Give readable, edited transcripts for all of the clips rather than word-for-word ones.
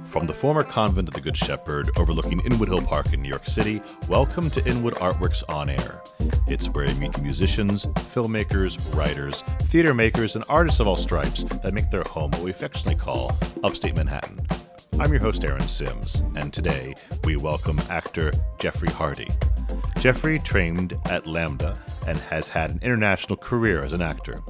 From the former convent of the Good Shepherd overlooking Inwood Hill Park in New York City, welcome to Inwood Art Works On Air. It's where you meet the musicians, filmmakers, writers, theater makers, and artists of all stripes that make their home what we affectionately call Upstate Manhattan. I'm your host, Aaron Sims, and today we welcome actor Jeffrey Hardy. Jeffrey trained at Lambda and has had an international career as an actor.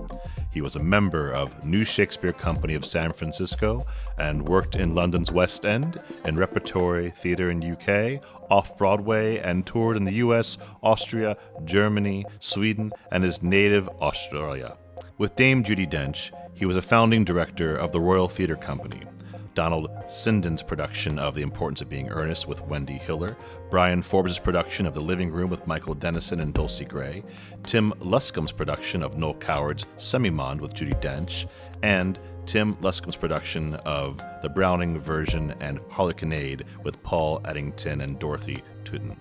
He was a member of New Shakespeare Company of San Francisco and worked in London's West End, in repertory theatre in UK, off-Broadway, and toured in the US, Austria, Germany, Sweden, and his native Australia. With Dame Judi Dench, he was a founding director of the Royal Theatre Company, Donald Sinden's production of The Importance of Being Earnest with Wendy Hiller, Brian Forbes' production of The Living Room with Michael Dennison and Dulcie Gray, Tim Luscombe's production of Noel Coward's Semimonde with Judi Dench, and Tim Luscombe's production of the Browning version and Harlequinade with Paul Eddington and Dorothy Tootin.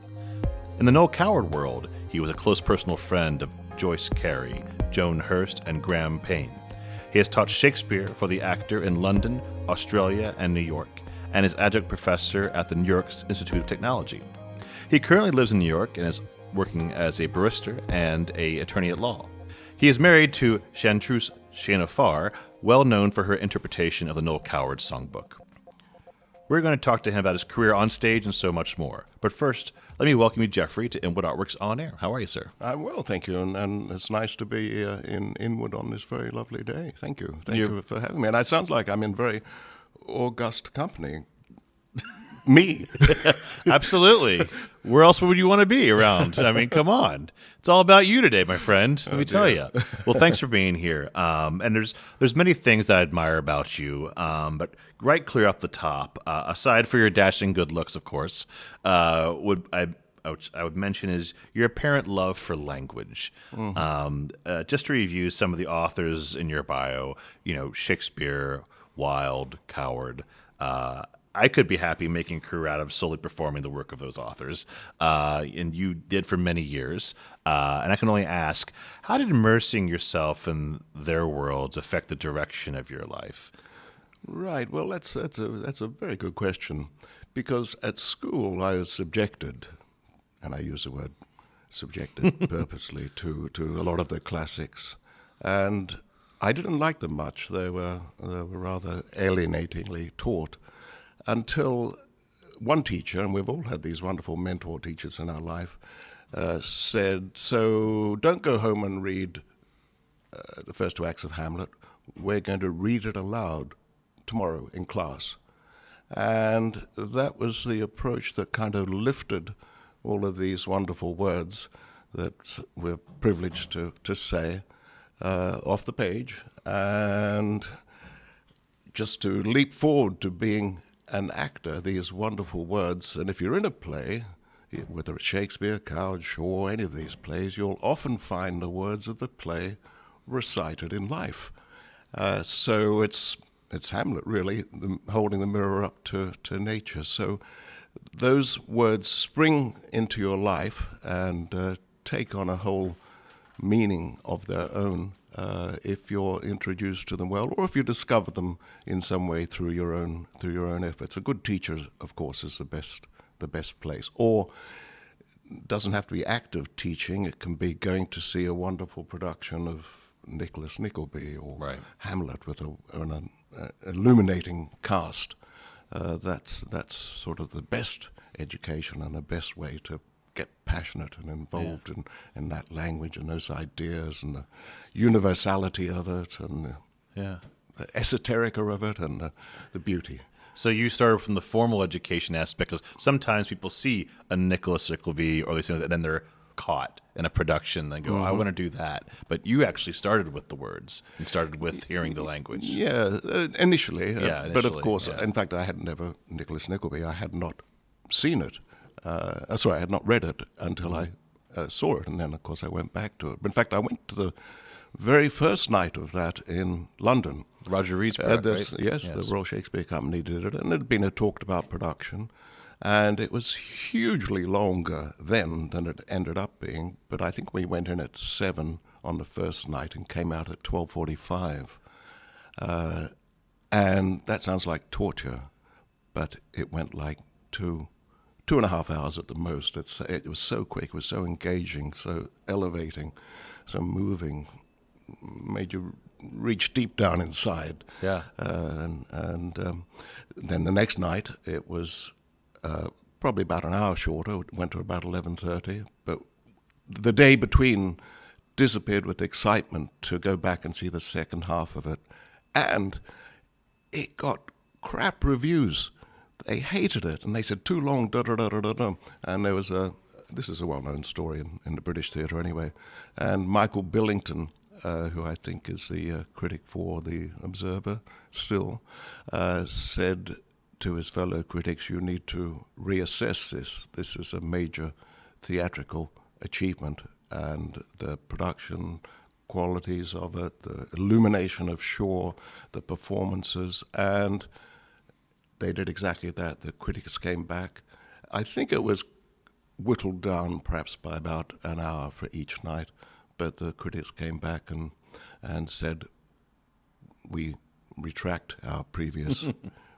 In the Noel Coward world, he was a close personal friend of Joyce Carey, Joan Hurst, and Graham Payne. He has taught Shakespeare for the actor in London, Australia, and New York, and is adjunct professor at the New York Institute of Technology. He currently lives in New York and is working as a barrister and an attorney at law. He is married to Chantruse Shanafar, well known for her interpretation of the Noel Coward songbook. We're going to talk to him about his career on stage and so much more. But first, let me welcome you, Jeffrey, to Inwood Art Works On Air. How are you, sir? I'm well, thank you, and it's nice to be in Inwood on this very lovely day. Thank you. Thank you for having me. And it sounds like I'm in very august company. Me. Absolutely. Where else would you want to be around? I mean, come on. It's all about you today, my friend. Let me tell you. Well, thanks for being here. And there's many things that I admire about you, but right clear up the top, aside for your dashing good looks, of course, I would mention is your apparent love for language. Mm-hmm. Just to review some of the authors in your bio, Shakespeare, Wilde, Coward. I could be happy making a career out of solely performing the work of those authors, and you did for many years. And I can only ask, how did immersing yourself in their worlds affect the direction of your life? Right. Well, that's a very good question, because at school I was subjected, and I use the word subjected purposely, to a lot of the classics, and I didn't like them much. They were rather alienatingly taught. Until one teacher, and we've all had these wonderful mentor teachers in our life, said, so don't go home and read the first two acts of Hamlet. We're going to read it aloud tomorrow in class. And that was the approach that kind of lifted all of these wonderful words that we're privileged to say off the page, and just to leap forward to being an actor, these wonderful words. And if you're in a play, whether it's Shakespeare, Coward, Shaw, any of these plays, you'll often find the words of the play recited in life. So it's Hamlet, really, holding the mirror up to nature. So those words spring into your life and take on a whole meaning of their own if you're introduced to them well, or if you discover them in some way through your own efforts. A good teacher, of course, is the best place. Or doesn't have to be active teaching. It can be going to see a wonderful production of Nicholas Nickleby or Hamlet with an illuminating cast. That's sort of the best education and the best way to get passionate and involved in that language and those ideas and the universality of it and the esoterica of it and the beauty. So you started from the formal education aspect, because sometimes people see a Nicholas Nickleby or and then they're caught in a production and go, I want to do that. But you actually started with the words and started with hearing the language. Yeah, initially. But of course, in fact, I had never, Nicholas Nickleby, I had not seen it. I had not read it until I saw it, and then, of course, I went back to it. But in fact, I went to the very first night of that in London. Roger Reed's product, right? Yes, the Royal Shakespeare Company did it, and it had been a talked-about production, and it was hugely longer then than it ended up being, but I think we went in at 7 on the first night and came out at 12:45. And that sounds like torture. but it went like 2.5 hours at the most. It was so quick, it was so engaging, so elevating, so moving, made you reach deep down inside. Yeah. And then the next night it was probably about an hour shorter. It went to about 11:30, but the day between disappeared with excitement to go back and see the second half of it, and it got crap reviews. They hated it, and they said too long, da da da da da da. And there was this is a well-known story in the British theatre anyway, and Michael Billington, who I think is the critic for the Observer still, said to his fellow critics, "You need to reassess this. This is a major theatrical achievement, and the production qualities of it, the illumination of shore, the performances," and they did exactly that. The critics came back. I think it was whittled down perhaps by about an hour for each night, but the critics came back and said, "We retract our previous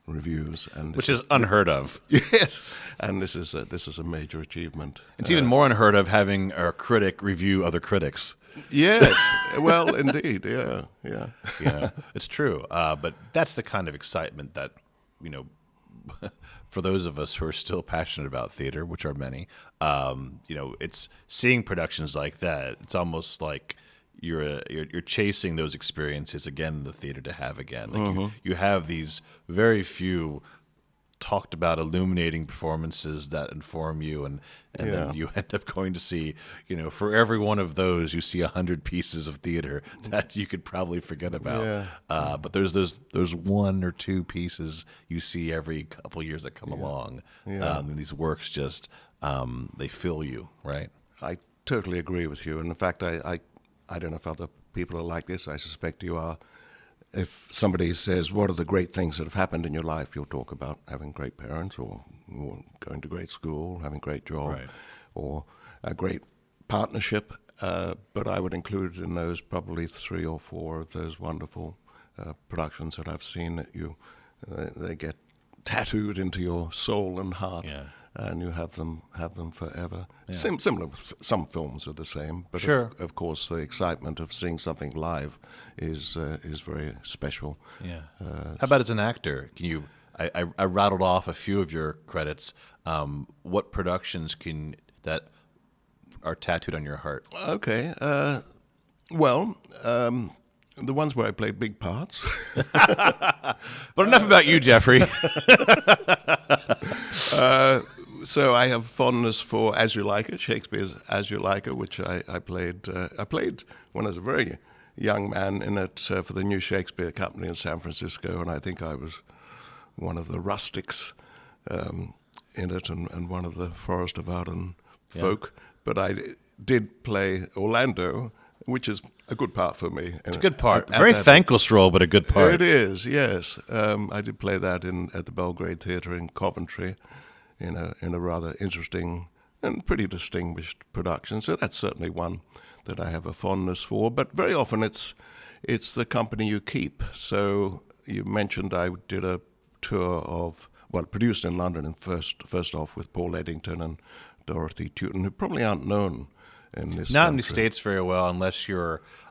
reviews," and Which is unheard of. yes, and this is a major achievement. It's even more unheard of having a critic review other critics. Yes, well, indeed, yeah. Yeah, it's true. But that's the kind of excitement that, for those of us who are still passionate about theater, which are many, it's seeing productions like that. It's almost like you're chasing those experiences again in the theater to have again. Like you have these very few talked about illuminating performances that inform you, and then you end up going to see, for every one of those, you see 100 pieces of theater that you could probably forget about. But there's one or two pieces you see every couple years that come along. And these works just, they fill you, right? I totally agree with you. And in fact, I don't know if other people are like this. I suspect you are. If somebody says, "What are the great things that have happened in your life?" you'll talk about having great parents, or going to great school, having a great job, Right. or a great partnership. But I would include in those probably 3 or 4 of those wonderful productions that I've seen that they get tattooed into your soul and heart. Yeah. And you have them forever. Yeah. Similar with some films are the same, but Sure. of course the excitement of seeing something live is very special. Yeah. How about as an actor? Can you? I rattled off a few of your credits. What productions that are tattooed on your heart? Okay. Well, the ones where I played big parts. But enough about you, Jeffrey. So I have fondness for As You Like It, Shakespeare's As You Like It, which I played. I played when I was a very young man in it for the New Shakespeare Company in San Francisco, and I think I was one of the rustics in it and one of the Forest of Arden folk. But I did play Orlando, which is a good part for me. It's a good part. Very thankless role, but a good part. It is, yes. I did play that at the Belgrade Theatre in Coventry in a rather interesting and pretty distinguished production. So that's certainly one that I have a fondness for. But very often it's the company you keep. So you mentioned I did a tour produced in London and first off with Paul Eddington and Dorothy Tewton, who probably aren't known in this Not country. in the States very well, unless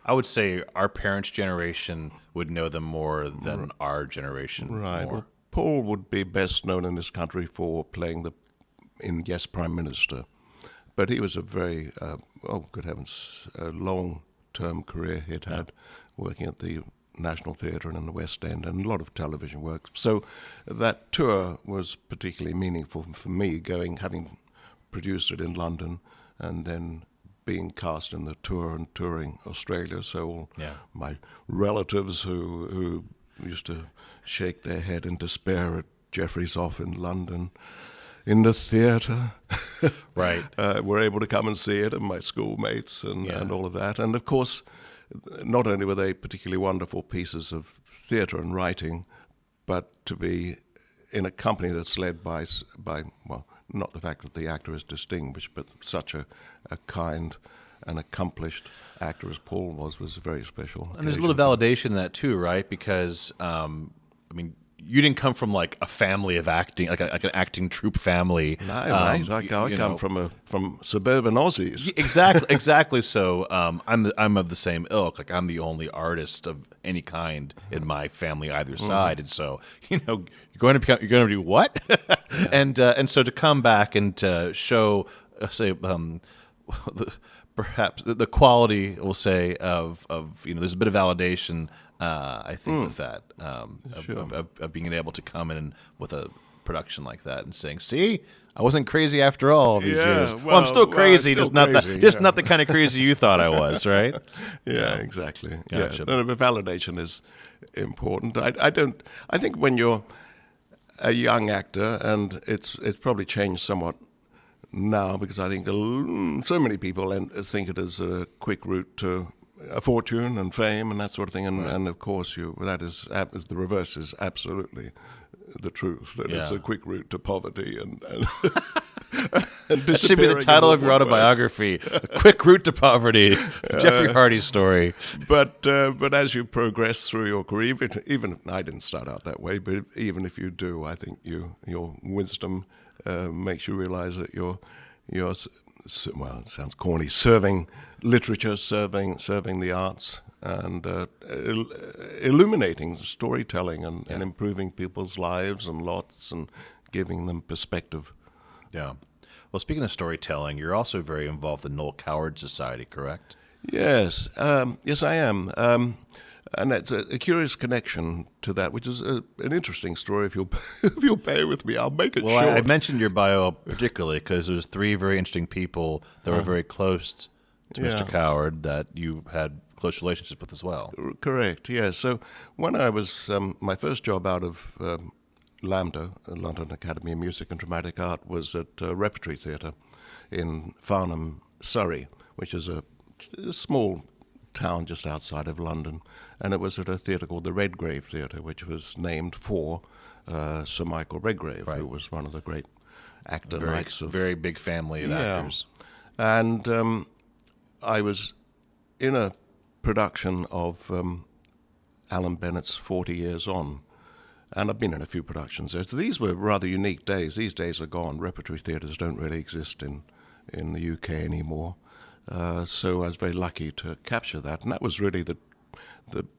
I would say our parents' generation would know them more than our generation. Right. More. Well, Paul would be best known in this country for playing in Yes, Prime Minister. But he was a very, good heavens, a long-term career he'd had working at the National Theatre and in the West End and a lot of television work. So that tour was particularly meaningful for me, having produced it in London and then being cast in the tour and touring Australia. So all my relatives who used to shake their head in despair at Jeffrey's off in London in the theatre, right, were able to come and see it, and my schoolmates and all of that. And of course, not only were they particularly wonderful pieces of theatre and writing, but to be in a company that's led by not the fact that the actor is distinguished, but such a kind and accomplished actor as Paul was very special. And there's a little validation in that too, right? Because, you didn't come from like a family of acting, like an acting troupe family. No, right. I come from suburban Aussies. Exactly. So I'm of the same ilk. Like I'm the only artist of any kind in my family either side, and so you're going to do what? And so to come back and to show, say, perhaps the quality, we'll say, of there's a bit of validation, I think, with that, of being able to come in with a production like that and saying, see, I wasn't crazy after all these years. Well, I'm still crazy, just not the kind of crazy you thought I was, right? Yeah, exactly. Gotcha. Yeah, but validation is important. I think when you're a young actor, and it's probably changed somewhat now, because I think so many people think it is a quick route to a fortune and fame and that sort of thing, and of course the reverse is absolutely the truth, that it's a quick route to poverty and that should be the title of your autobiography, A Quick Route to Poverty, Jeffrey Hardy's story. But as you progress through your career, even I didn't start out that way, but even if you do, I think your wisdom makes you realize that you're well, it sounds corny, serving literature, serving the arts, and illuminating storytelling and improving people's lives and lots and giving them perspective. Yeah. Well, speaking of storytelling, you're also very involved in the Noel Coward Society, correct? Yes. Yes, I am. And that's a curious connection to that, which is an interesting story. If you'll bear with me, I'll make it short. Well, I mentioned your bio particularly because there's three very interesting people that were very close to Mr. Coward that you had close relationships with as well. Correct, yes. So when I was, my first job out of LAMDA, London Academy of Music and Dramatic Art, was at Repertory Theatre in Farnham, Surrey, which is a small town just outside of London, and it was at a theatre called the Redgrave Theatre, which was named for Sir Michael Redgrave, who was one of the great actor knights of very big family of actors. And I was in a production of Alan Bennett's 40 Years On, and I've been in a few productions there. So these were rather unique days. These days are gone. Repertory theatres don't really exist in the UK anymore. So I was very lucky to capture that, and that was really the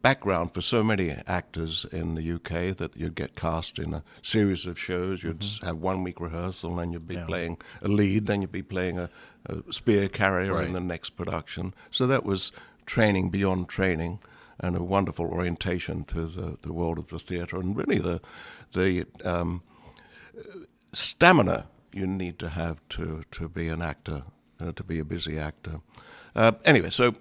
background for so many actors in the UK, that you'd get cast in a series of shows. You'd have 1 week rehearsal, and you'd be playing a lead, then you'd be playing a spear carrier in the next production. So that was training beyond training, and a wonderful orientation to the world of the theatre, and really the stamina you need to have to be an actor. To be a busy actor. Anyway, so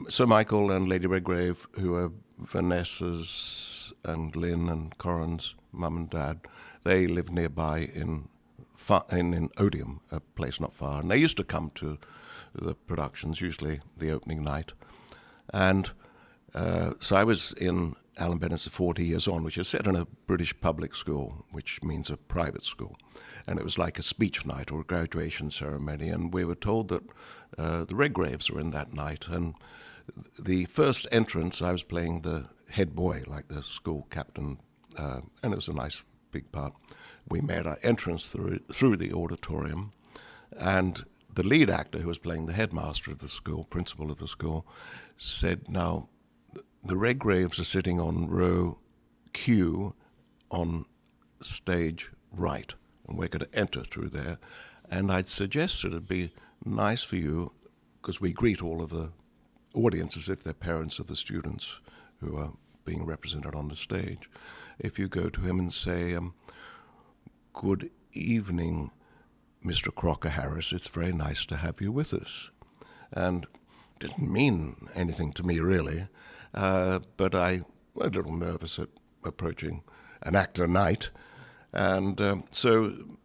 Sir Michael and Lady Redgrave, who are Vanessa's and Lynn and Corin's mum and dad, they live nearby in Odium, a place not far. And they used to come to the productions, usually the opening night. And so I was in Alan Bennett's 40 Years On, which is set in a British public school, which means a private school. And it was like a speech night or a graduation ceremony, and we were told that the Redgraves were in that night. And the first entrance, I was playing the head boy, like the school captain, and it was a nice big part. We made our entrance through the auditorium, and the lead actor, who was playing the headmaster of the school, principal of the school, said, "Now, the Redgraves are sitting on row Q on stage right, and we're going to enter through there. And I'd suggested it'd be nice for you, because we greet all of the audience as if they're parents of the students who are being represented on the stage, if you go to him and say, 'Good evening, Mr. Crocker Harris, it's very nice to have you with us.'" And it didn't mean anything to me, really, but I was a little nervous at approaching an actor night. And so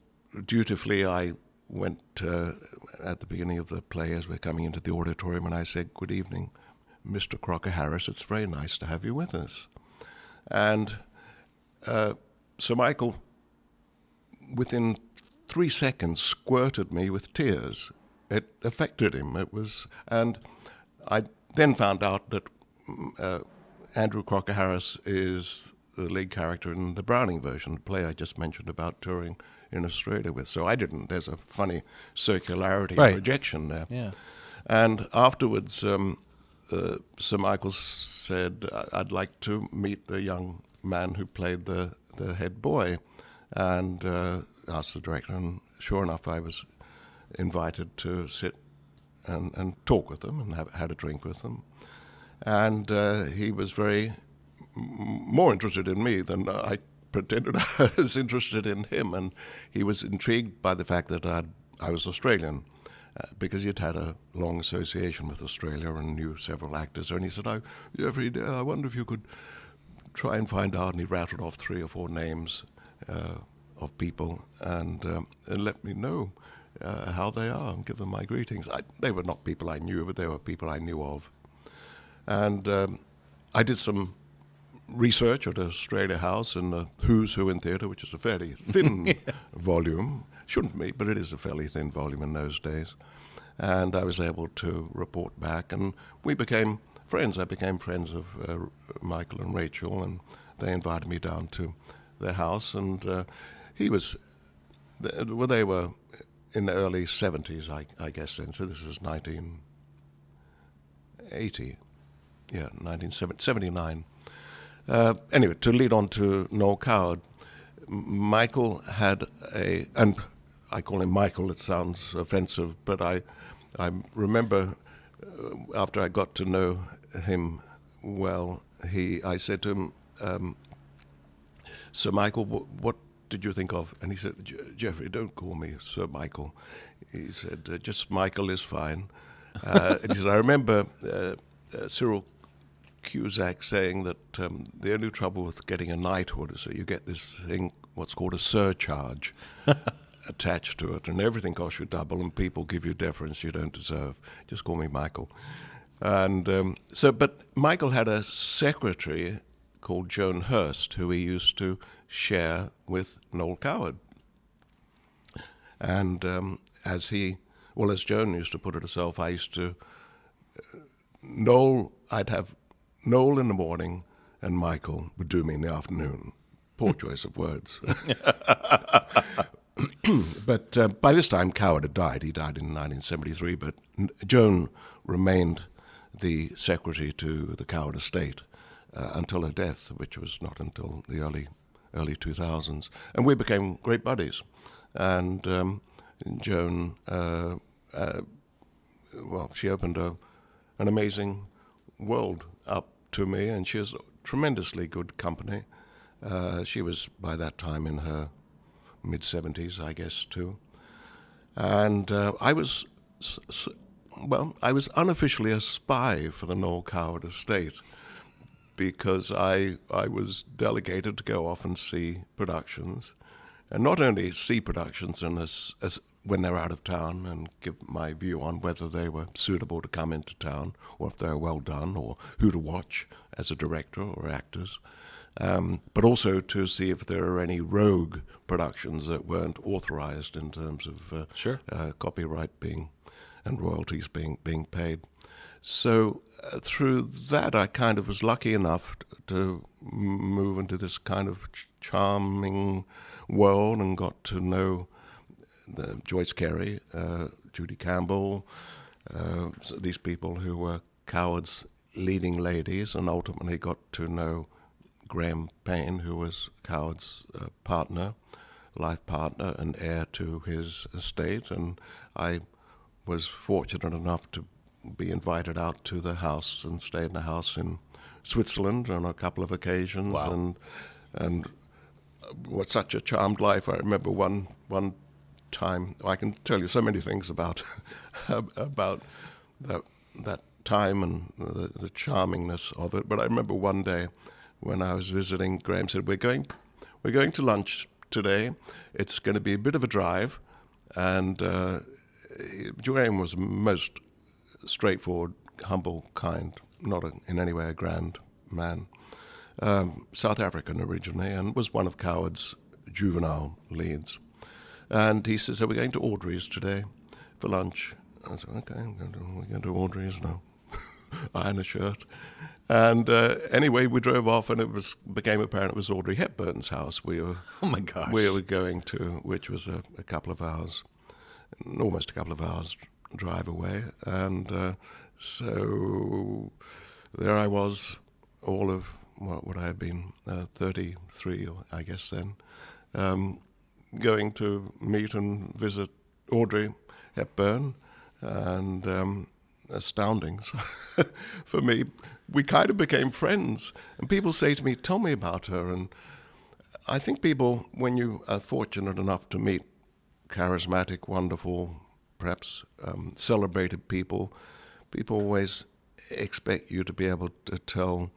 dutifully I went at the beginning of the play, as we're coming into the auditorium, and I said, "Good evening, Mr. Crocker Harris, it's very nice to have you with us." And Sir Michael, within 3 seconds, squirted me with tears. It affected him. And I then found out that Andrew Crocker Harris is the lead character in the Browning version, the play I just mentioned about touring in Australia with. So I didn't. There's a funny circularity Right. projection there. Yeah. And afterwards, Sir Michael said, I'd like to meet the young man who played the head boy, and asked the director, and sure enough, I was invited to sit and talk with them and had a drink with them. And he was more interested in me than I pretended I was interested in him, and he was intrigued by the fact that I was Australian, because he'd had a long association with Australia and knew several actors. And he said, Jeffrey, I wonder if you could try and find out, and he rattled off 3 or 4 names of people, and let me know how they are and give them my greetings. They were not people I knew, but they were people I knew of. And I did some research at Australia House in the Who's Who in Theatre, which is a fairly thin volume. Shouldn't be, but it is a fairly thin volume in those days. And I was able to report back, and we became friends. I became friends of Michael and Rachel, and they invited me down to their house. And they were in the early 70s, I guess then. So this was 1980. Yeah, 1979. Anyway, to lead on to Noel Coward, Michael had and I call him Michael, it sounds offensive, but I remember after I got to know him well, I said to him, Sir Michael, what did you think of? And he said, Jeffrey, don't call me Sir Michael. He said, just Michael is fine. And he said, I remember Cyril Cusack saying that the only trouble with getting a knighthood is that you get this thing, what's called a surcharge, attached to it, and everything costs you double, and people give you deference you don't deserve. Just call me Michael. And but Michael had a secretary called Joan Hurst, who he used to share with Noel Coward. And as Joan used to put it herself, I used to I'd have Noel in the morning, and Michael would do me in the afternoon. Poor choice of words. But by this time, Coward had died. He died in 1973, but Joan remained the secretary to the Coward estate until her death, which was not until the early 2000s. And we became great buddies. And Joan, she opened an amazing world up to me, and she was tremendously good company. She was by that time in her mid-70s, I guess, too. And I was unofficially a spy for the Noel Coward estate, because I was delegated to go off and see productions, and not only see productions as when they're out of town, and give my view on whether they were suitable to come into town, or if they were well done, or who to watch as a director or actors, but also to see if there are any rogue productions that weren't authorized in terms of copyright being and royalties being paid. So through that, I kind of was lucky enough to move into this kind of charming world, and got to know Joyce Carey, Judy Campbell, these people who were Coward's leading ladies, and ultimately got to know Graham Payne, who was Coward's life partner and heir to his estate. And I was fortunate enough to be invited out to the house and stay in the house in Switzerland on a couple of occasions. Wow. And was such a charmed life. I remember one time, I can tell you so many things about that time and the charmingness of it. But I remember one day when I was visiting, Graham said, "We're going to lunch today. It's going to be a bit of a drive." And Graham was most straightforward, humble, kind, not in any way a grand man. South African originally, and was one of Coward's juvenile leads. And he says, "So we're going to Audrey's today for lunch." I said, "Okay, we're going to Audrey's now." iron a shirt. And anyway, we drove off, and became apparent it was Audrey Hepburn's house Oh my gosh. we were going to, which was a couple of hours, almost a couple of hours drive away. And so there I was, all of what would I have been, 33, I guess then, going to meet and visit Audrey Hepburn, and astounding for me. We kind of became friends, and people say to me, "Tell me about her." And I think people, when you are fortunate enough to meet charismatic, wonderful, perhaps celebrated people always expect you to be able to tell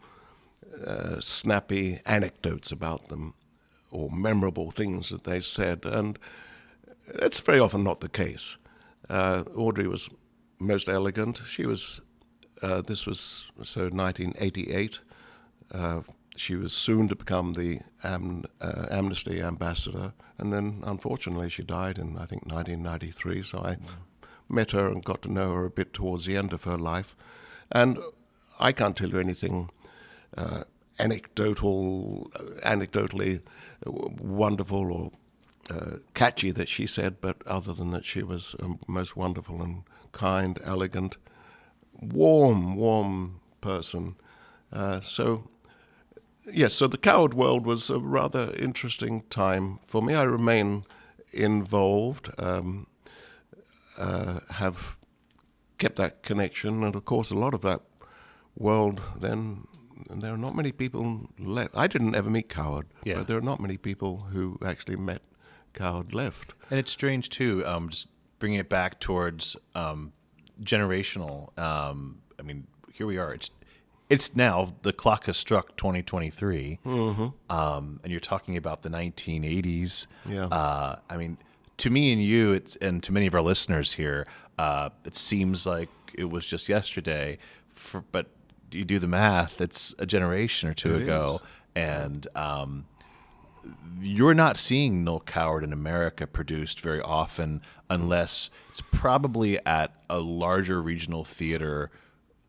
snappy anecdotes about them or memorable things that they said, and that's very often not the case. Audrey was most elegant. She was, this was 1988. She was soon to become the Amnesty ambassador, and then unfortunately she died in, I think, 1993, so I met her and got to know her a bit towards the end of her life. And I can't tell you anything anecdotally wonderful or catchy that she said, but other than that, she was most wonderful and kind, elegant, warm person. So the Coward world was a rather interesting time for me. I remain involved, have kept that connection, and of course a lot of that world then, and there are not many people left. I didn't ever meet Coward, but there are not many people who actually met Coward left. And it's strange too, just bringing it back towards generational. I mean, here we are. It's now, the clock has struck 2023, and you're talking about the 1980s. Yeah. I mean, to me and you, and to many of our listeners here, it seems like it was just yesterday. But you do the math; it's a generation or two ago, and you're not seeing Noel Coward in America produced very often, unless it's probably at a larger regional theater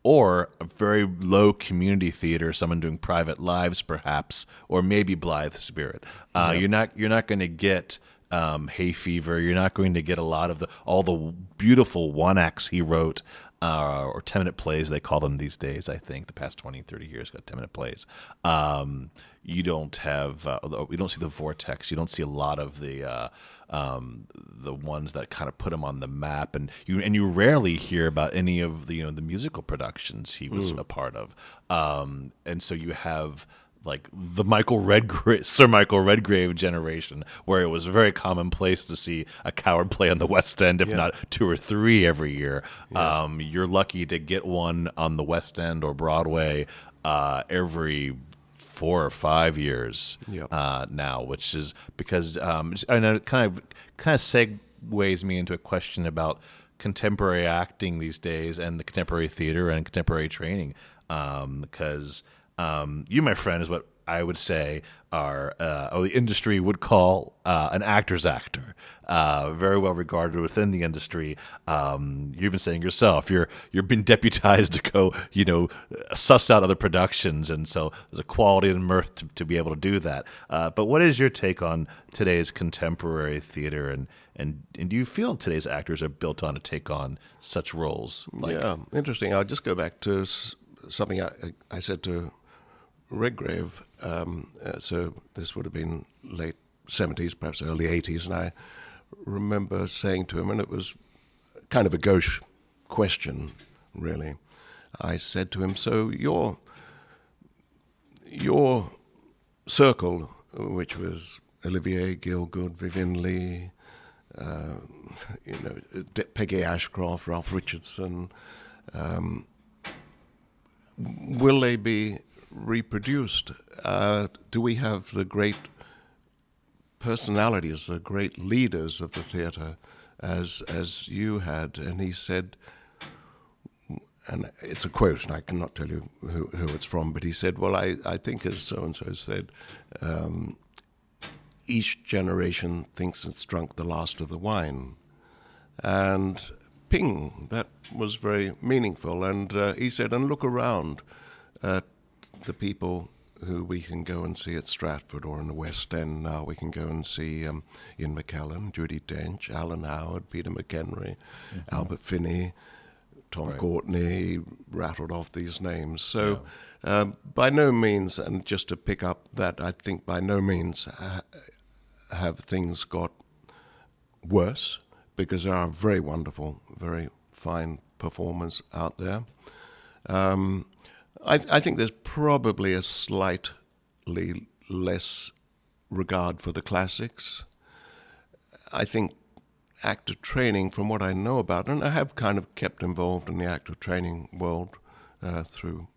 or a very low community theater, someone doing private lives perhaps, or maybe Blythe Spirit. You're not going to get Hay Fever. You're not going to get a lot of all the beautiful one-acts he wrote, or 10-minute plays, they call them these days, I think. The past 20, 30 years got 10-minute plays. You don't have, you don't see the Vortex. You don't see a lot of the ones that kind of put him on the map, and you rarely hear about any of the the musical productions he was a part of. And so you have like the Sir Michael Redgrave generation, where it was very commonplace to see a Coward play on the West End, if not 2 or 3 every year. You're lucky to get one on the West End or Broadway every 4 or 5 years now, which is because and it kind of segues me into a question about contemporary acting these days, and the contemporary theater and contemporary training, because you, my friend, is what I would say are, the industry would call an actor's actor. Very well regarded within the industry. You're even saying yourself, you're being deputized to go, suss out other productions, and so there's a quality and mirth to be able to do that. But what is your take on today's contemporary theater, and do you feel today's actors are built on to take on such roles? Yeah, interesting. I'll just go back to something I said to Redgrave. So this would have been late 70s, perhaps early 80s, and I remember saying to him, and it was kind of a gauche question, really. I said to him, "So your circle, which was Olivier Gielgud, Vivian Leigh, Peggy Ashcroft, Ralph Richardson, will they be reproduced? Do we have the great personalities, the great leaders of the theater as you had?" And he said, and it's a quote, and I cannot tell you who it's from, but he said, "Well, I think, as so-and-so said, each generation thinks it's drunk the last of the wine." And ping that was very meaningful. And he said, and look around at the people who we can go and see at Stratford or in the West End now. We can go and see Ian McKellen, Judi Dench, Alan Howard, Peter McHenry, Albert Finney, Tom Courtney, rattled off these names. So by no means, and just to pick up that, I think by no means have things got worse, because there are very wonderful, very fine performers out there. I think there's probably a slightly less regard for the classics. I think actor training, from what I know about, and I have kind of kept involved in the actor training world through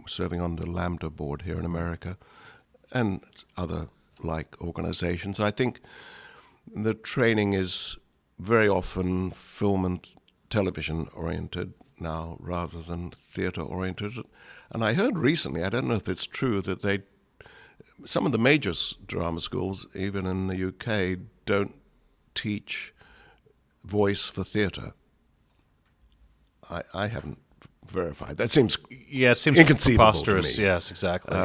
serving on the Lambda board here in America and other like organizations. I think the training is very often film and television oriented now rather than theatre oriented. And I heard recently, I don't know if it's true, that some of the major drama schools, even in the UK, don't teach voice for theatre. I haven't verified. That seems inconceivable preposterous. to me. Yes, exactly.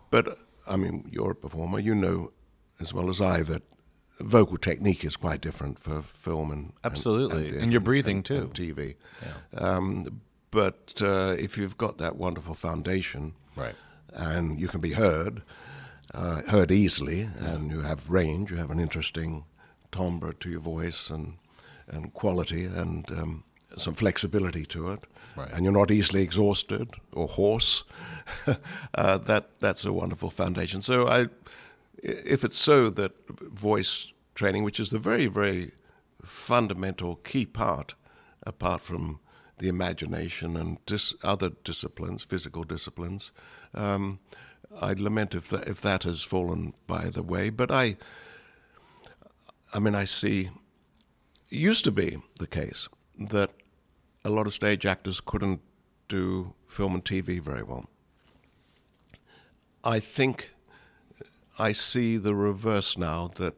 But I mean, you're a performer. You know as well as I that vocal technique is quite different for film and absolutely, and and your breathing too, and TV. Yeah. But if you've got that wonderful foundation, right, and you can be heard easily, and you have range, you have an interesting timbre to your voice and quality and some flexibility to it, right, and you're not easily exhausted or hoarse, that's a wonderful foundation. So if it's so that voice training, which is the very, very fundamental key part, apart from the imagination and other disciplines, physical disciplines, I'd lament if that has fallen by the way. But I mean, I see, it used to be the case that a lot of stage actors couldn't do film and TV very well. I think I see the reverse now, that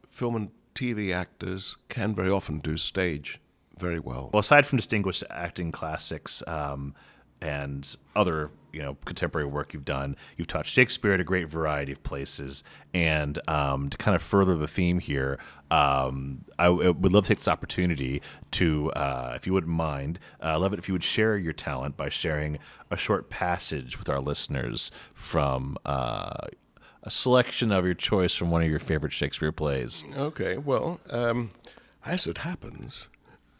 film and TV actors can very often do stage very well. Well, aside from distinguished acting classics and other, contemporary work you've done, you've taught Shakespeare at a great variety of places. And to kind of further the theme here, I would love to take this opportunity to, if you wouldn't mind, love it if you would share your talent by sharing a short passage with our listeners from a selection of your choice from one of your favorite Shakespeare plays. Okay, well, as it happens,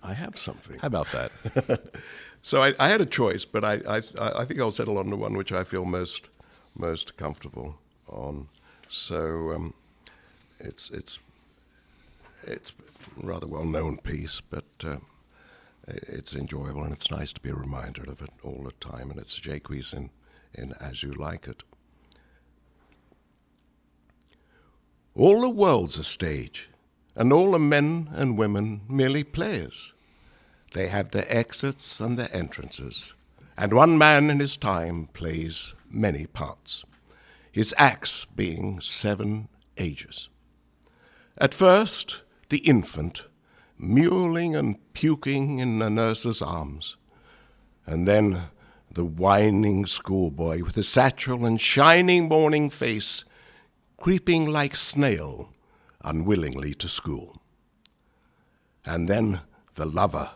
I have something. How about that? So I had a choice, but I think I'll settle on the one which I feel most comfortable on. So it's a rather well-known piece, but it's enjoyable, and it's nice to be reminded of it all the time. And it's Jake in As You Like It. All the world's a stage, and all the men and women merely players. They have their exits and their entrances, and one man in his time plays many parts, his acts being 7 ages. At first, the infant, mewling and puking in the nurse's arms, and then the whining schoolboy with his satchel and shining morning face, creeping like snail unwillingly to school. And then the lover,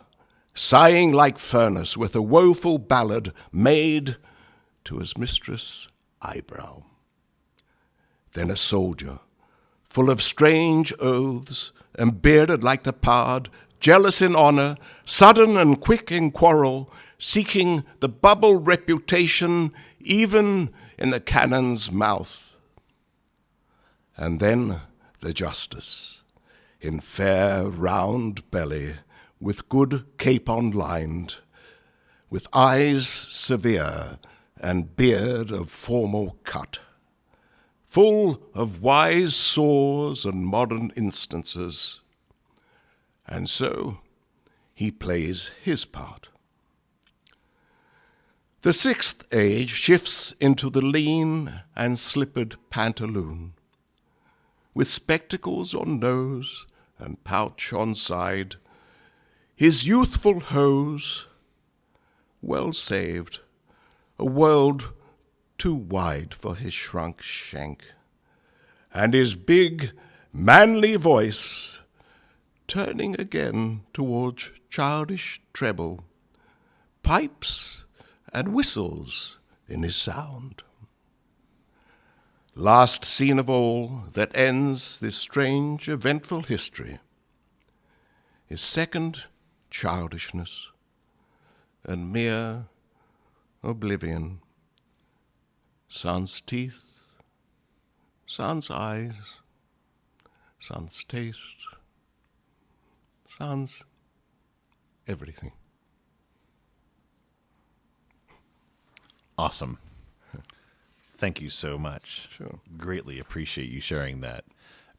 sighing like furnace with a woeful ballad made to his mistress' eyebrow. Then a soldier, full of strange oaths and bearded like the pard, jealous in honor, sudden and quick in quarrel, seeking the bubble reputation even in the cannon's mouth. And then the justice, in fair round belly, with good capon lined, with eyes severe and beard of formal cut, full of wise saws and modern instances. And so he plays his part. The 6th age shifts into the lean and slippered pantaloon, with spectacles on nose and pouch on side, his youthful hose, well saved, a world too wide for his shrunk shank, and his big, manly voice turning again towards childish treble, pipes and whistles in his sound. Last scene of all that ends this strange, eventful history is second childishness and mere oblivion. Sans teeth, sans eyes, sans taste, sans everything. Awesome. Thank you so much. Sure. Greatly appreciate you sharing that.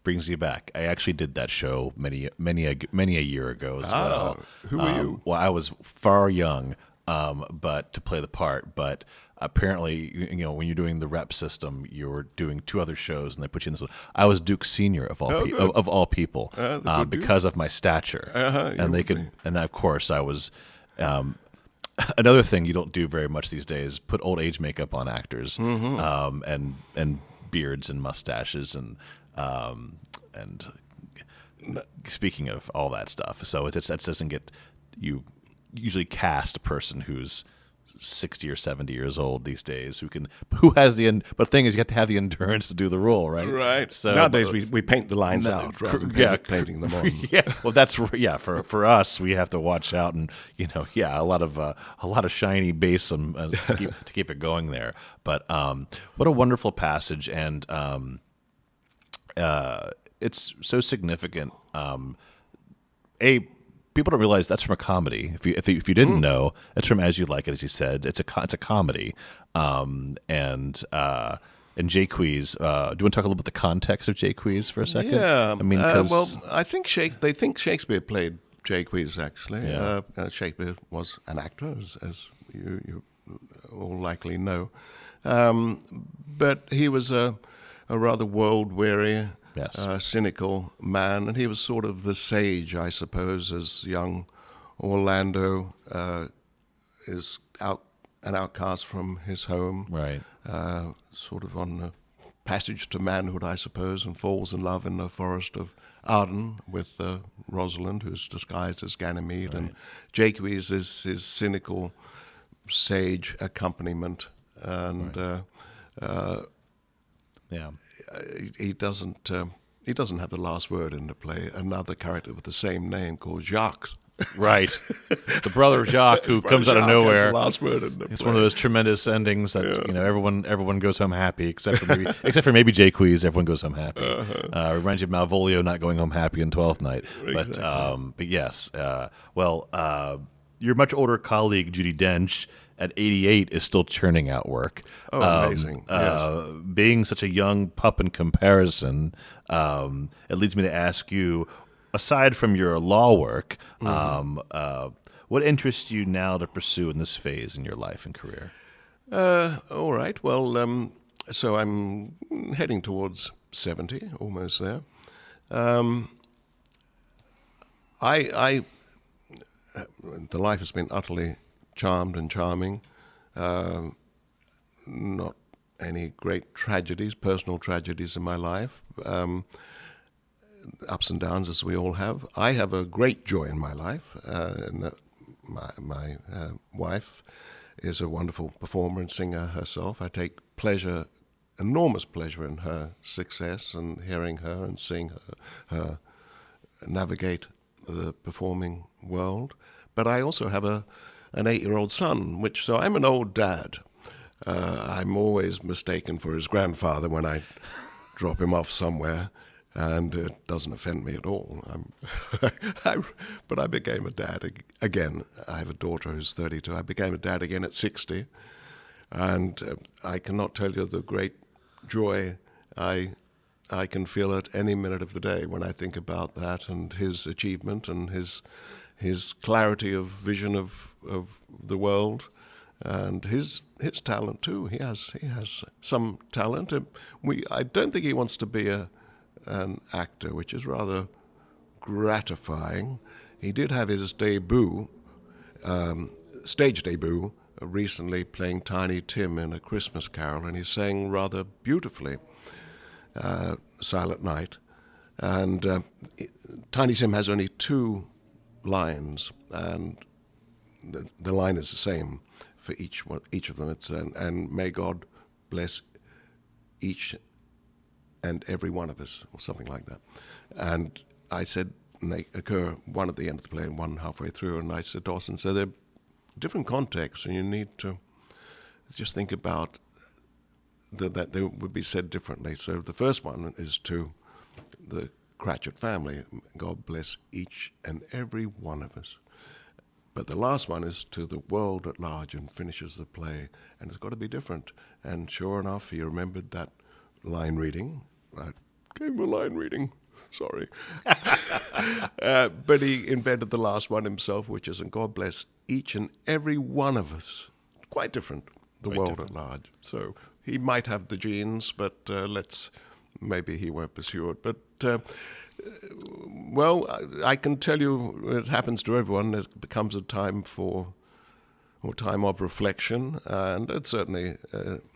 Brings you back. I actually did that show many a year ago as well. Who were you? Well, I was far young, but to play the part. But apparently, when you're doing the rep system, you're doing two other shows, and they put you in this one. I was Duke Senior of all people, because of my stature, and they could. And of course, I was. Another thing you don't do very much these days: put old age makeup on actors, and beards and mustaches and speaking of all that stuff, so that doesn't get you usually cast a person who's 60 or 70 years old these days who has but the thing is you have to have the endurance to do the role, right? So nowadays we paint the lines out rather than painting them on. Yeah, well that's for us we have to watch out, and a lot of shiny base to keep it going there. But what a wonderful passage, and it's so significant. People don't realize that's from a comedy. If you didn't know, it's from As You Like It, as you said. It's a comedy. And Jaques. Do you want to talk a little bit about the context of Jaques for a second? Yeah. I mean, I think they think Shakespeare played Jaques actually. Yeah. Shakespeare was an actor, as you all likely know, but he was a rather world-weary. Yes. Cynical man, and he was sort of the sage, I suppose, as young Orlando is an outcast from his home, right? Sort of on the passage to manhood, I suppose, and falls in love in the forest of Arden with Rosalind, who's disguised as Ganymede, right. And Jaques is his cynical sage accompaniment, and right. Yeah. He doesn't have the last word in the play. Another character with the same name called Jacques. Right. The brother Jacques who comes out of nowhere. Has the last word in the it's play. One of those tremendous endings that everyone goes home happy except for maybe Jaques. Everyone goes home happy. Reminds you of Malvolio not going home happy in Twelfth Night. Exactly. But yes. Your much older colleague Judi Dench at 88 is still churning out work. Oh, amazing. Yes. Being such a young pup in comparison, it leads me to ask you, aside from your law work, what interests you now to pursue in this phase in your life and career? All right. Well, so I'm heading towards 70, almost there. The life has been utterly charmed and charming. Not any great personal tragedies in my life. Ups and downs, as we all have. I have a great joy in my life. My wife is a wonderful performer and singer herself. I take enormous pleasure in her success and hearing her and seeing her navigate the performing world. But I also have an 8-year-old son, so I'm an old dad. I'm always mistaken for his grandfather when I drop him off somewhere, and it doesn't offend me at all. But I became a dad again. I have a daughter who's 32. I became a dad again at 60, and I cannot tell you the great joy I can feel at any minute of the day when I think about that and his achievement and his clarity of vision of the world, and his talent too. He has some talent. I don't think he wants to be an actor, which is rather gratifying. He did have his debut, stage debut, recently playing Tiny Tim in A Christmas Carol, and he sang rather beautifully, Silent Night. And Tiny Tim has only 2 lines, and the line is the same for each of them. It's and may God bless each and every one of us, or something like that. And I said, they occur one at the end of the play and one halfway through. And I said, Dawson, so they're different contexts, and you need to just think about that they would be said differently. So the first one is to the Cratchit family, God bless each and every one of us. But the last one is to the world at large, and finishes the play, and it's got to be different. And sure enough, he remembered that line reading. I gave him a line reading, sorry. But he invented the last one himself, which is, and God bless each and every one of us. Quite different, the Quite world different. at large. So he might have the genes, but maybe he won't pursue it. But well, I can tell you, it happens to everyone. It becomes a time of reflection, and it certainly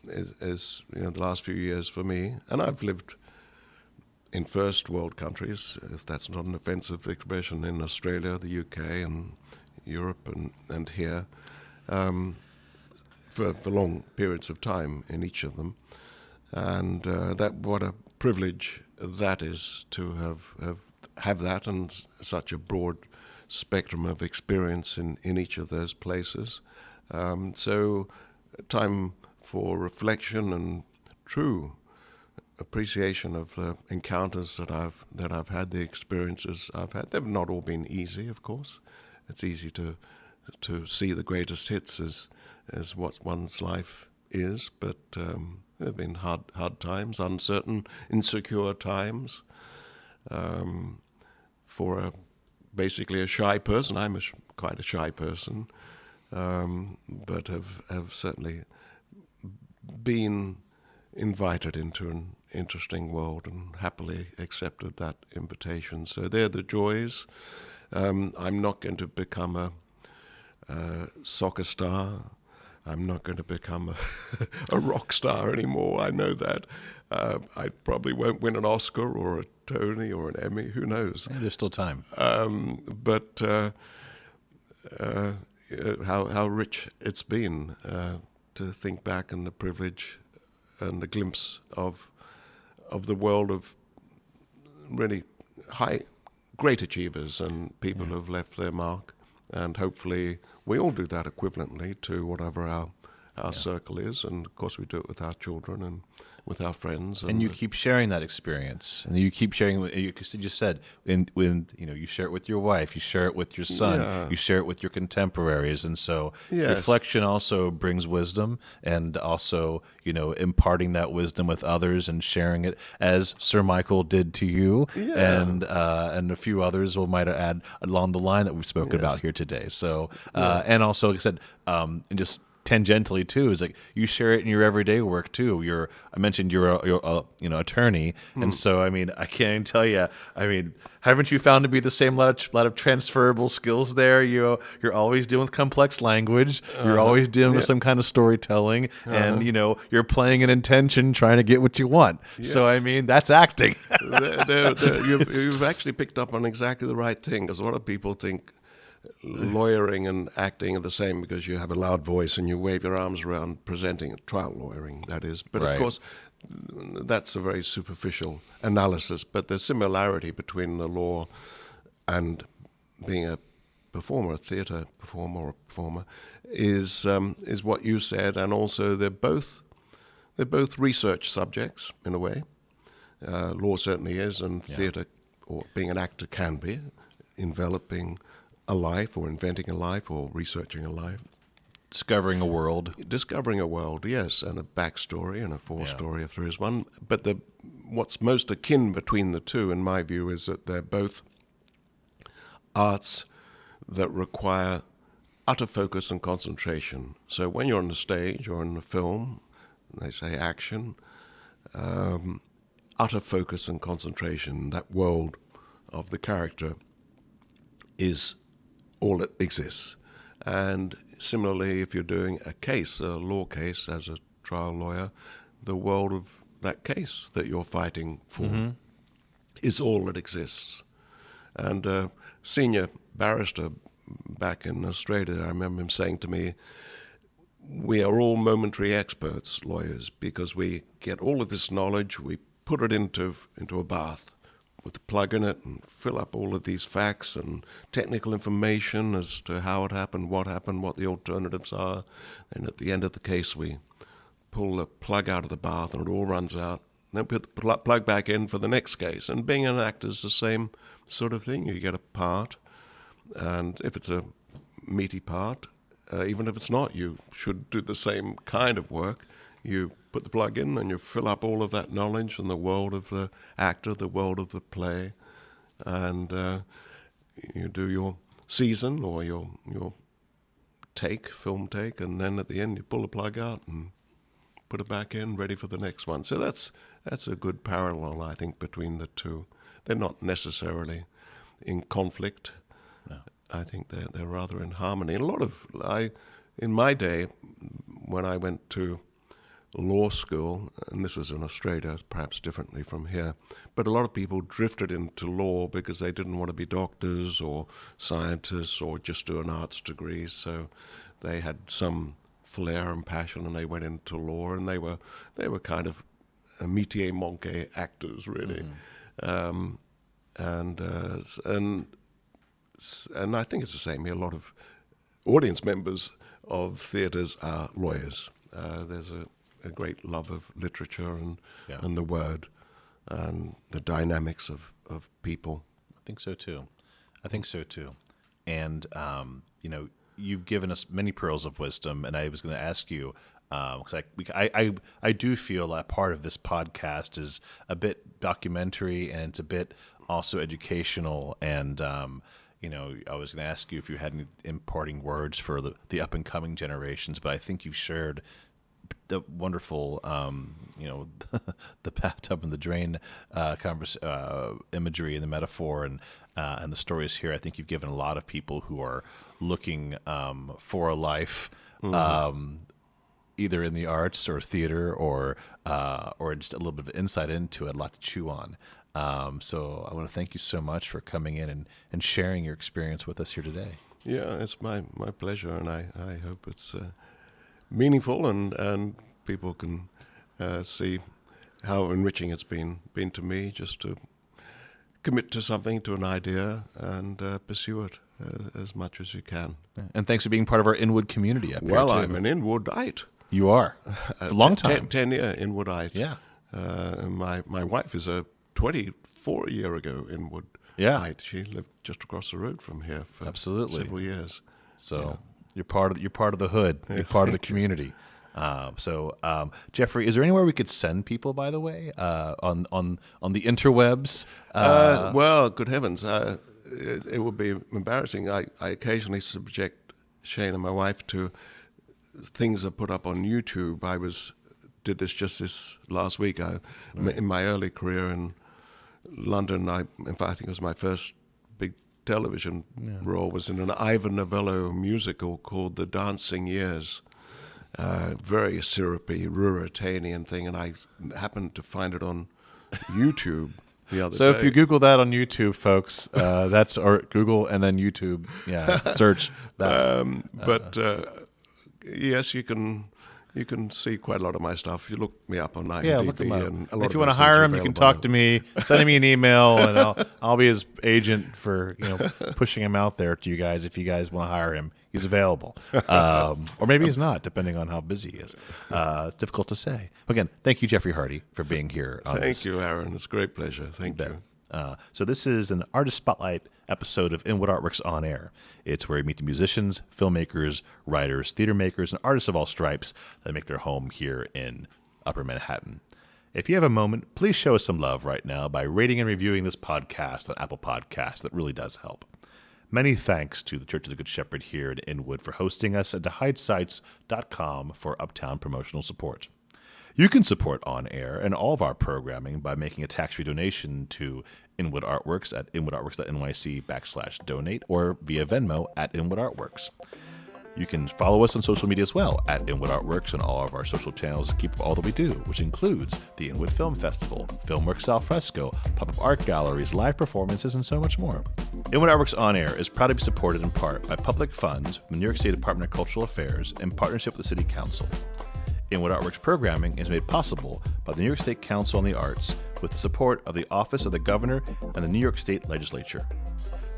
is the last few years for me. And I've lived in first world countries, if that's not an offensive expression, in Australia, the UK, and Europe, and here, for long periods of time in each of them. And that what a privilege that is to have that, and such a broad spectrum of experience in each of those places. So time for reflection and true appreciation of the encounters that I've had, the experiences I've had. They've not all been easy, of course. It's easy to see the greatest hits as what one's life is, but there have been hard times, uncertain, insecure times. For basically a shy person, I'm quite a shy person, but have certainly been invited into an interesting world and happily accepted that invitation. So they're the joys. I'm not going to become a soccer star. I'm not going to become a rock star anymore. I know that. I probably won't win an Oscar or a Tony or an Emmy. Who knows? Yeah, there's still time. But how rich it's been to think back, and the privilege and the glimpse of the world of really great achievers and people who have left their mark. And hopefully we all do that equivalently to whatever our circle is. And of course we do it with our children and with our friends. And you keep sharing that experience, and you keep sharing. You just said, when you share it with your wife, you share it with your son, you share it with your contemporaries, and so reflection also brings wisdom, and also imparting that wisdom with others and sharing it, as Sir Michael did to you, and a few others might add along the line that we've spoken about here today. So and also, like I said, and just tangentially too, is like you share it in your everyday work too. I mentioned you're a attorney, and so I mean I can't even tell you. I mean, haven't you found to be the same lot of transferable skills there? You're always dealing with complex language. You're always dealing with some kind of storytelling, and you're playing an intention, trying to get what you want. Yes. So I mean that's acting. You've actually picked up on exactly the right thing, because a lot of people think lawyering and acting are the same because you have a loud voice and you wave your arms around presenting, trial lawyering, that is. But of course, that's a very superficial analysis. But the similarity between the law and being a performer, a theatre performer or performer, is what you said. And also they're both research subjects in a way. Law certainly is, and theatre, or being an actor, can be, enveloping a life, or inventing a life, or researching a life. Discovering a world. Discovering a world, yes, and a backstory and a forestory if there is one. But what's most akin between the two, in my view, is that they're both arts that require utter focus and concentration. So when you're on the stage or in a film, they say action, utter focus and concentration, that world of the character is all that exists. And similarly, if you're doing a case, a law case as a trial lawyer, the world of that case that you're fighting for is all that exists. And a senior barrister back in Australia, I remember him saying to me, we are all momentary experts, lawyers, because we get all of this knowledge, we put it into a bath with a plug in it and fill up all of these facts and technical information as to how it happened, what the alternatives are. And at the end of the case, we pull the plug out of the bath and it all runs out. And then put the plug back in for the next case. And being an actor is the same sort of thing. You get a part, and if it's a meaty part, even if it's not, you should do the same kind of work. You put the plug in and you fill up all of that knowledge in the world of the actor, the world of the play, and you do your season or your film take, and then at the end you pull the plug out and put it back in, ready for the next one. So that's a good parallel, I think, between the two. They're not necessarily in conflict. No. I think they're rather in harmony. In my day, when I went to law school, and this was in Australia, perhaps differently from here, but a lot of people drifted into law because they didn't want to be doctors or scientists or just do an arts degree. So they had some flair and passion, and they went into law, and they were kind of métier manqué actors, really. And I think it's the same here. A lot of audience members of theatres are lawyers. There's a great love of literature and the word and the dynamics of people. I think so too. And, you've given us many pearls of wisdom, and I was going to ask you, because I do feel that part of this podcast is a bit documentary and it's a bit also educational, and I was going to ask you if you had any imparting words for the up and coming generations, but I think you've shared the wonderful, the bathtub and the drain imagery and the metaphor and the stories here. I think you've given a lot of people who are looking for a life, either in the arts or theater or just a little bit of insight into it, a lot to chew on. So I want to thank you so much for coming in and sharing your experience with us here today. Yeah, it's my pleasure, and I hope it's meaningful and people can see how enriching it's been to me just to commit to something, to an idea, and pursue it as much as you can. And thanks for being part of our Inwood community up here, Well, too. I'm an Inwoodite. You are. A long time. 10-year Inwoodite. Yeah. My wife is a 24-year ago Inwoodite. Yeah. She lived just across the road from here for Absolutely. several years. So you're part of the hood. You're part of the community. Jeffrey, is there anywhere we could send people, by the way, on the interwebs? Well, good heavens. It would be embarrassing. I occasionally subject Shane and my wife to things that put up on YouTube. Did this last week. In my early career in London, I think it was my first big television role was in an Ivan Novello musical called The Dancing Years. Very syrupy, Ruritanian thing, and I happened to find it on YouTube the other day. So if you Google that on YouTube, folks, or Google and then YouTube, search that. Yes, you can see quite a lot of my stuff. If you look me up on IMDb. Look him up. And a lot if of you want to those hire things him, are you can available talk to me. Send me an email, and I'll be his agent for pushing him out there to you guys. If you guys want to hire him, he's available, or maybe he's not, depending on how busy he is. Difficult to say. Again, thank you, Jeffrey Hardy, for being here. Thank you, Aaron. It's a great pleasure. Thank you. So this is an Artist Spotlight episode of Inwood Art Works On Air. It's where we meet the musicians, filmmakers, writers, theater makers, and artists of all stripes that make their home here in Upper Manhattan. If you have a moment, please show us some love right now by rating and reviewing this podcast on Apple Podcasts. That really does help. Many thanks to the Church of the Good Shepherd here in Inwood for hosting us, and to hidesites.com for uptown promotional support. You can support On Air and all of our programming by making a tax-free donation to Inwood Art Works at inwoodartworks.nyc/donate or via Venmo at Inwood Art Works. You can follow us on social media as well at Inwood Art Works on all of our social channels to keep up all that we do, which includes the Inwood Film Festival, Filmworks Al Fresco, pop-up art galleries, live performances, and so much more. Inwood Art Works On Air is proud to be supported in part by public funds from the New York State Department of Cultural Affairs in partnership with the City Council. Inwood Art Works programming is made possible by the New York State Council on the Arts with the support of the Office of the Governor and the New York State Legislature.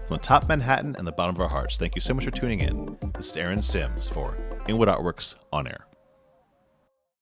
From the top Manhattan and the bottom of our hearts, thank you so much for tuning in. This is Aaron Sims for Inwood Art Works On Air.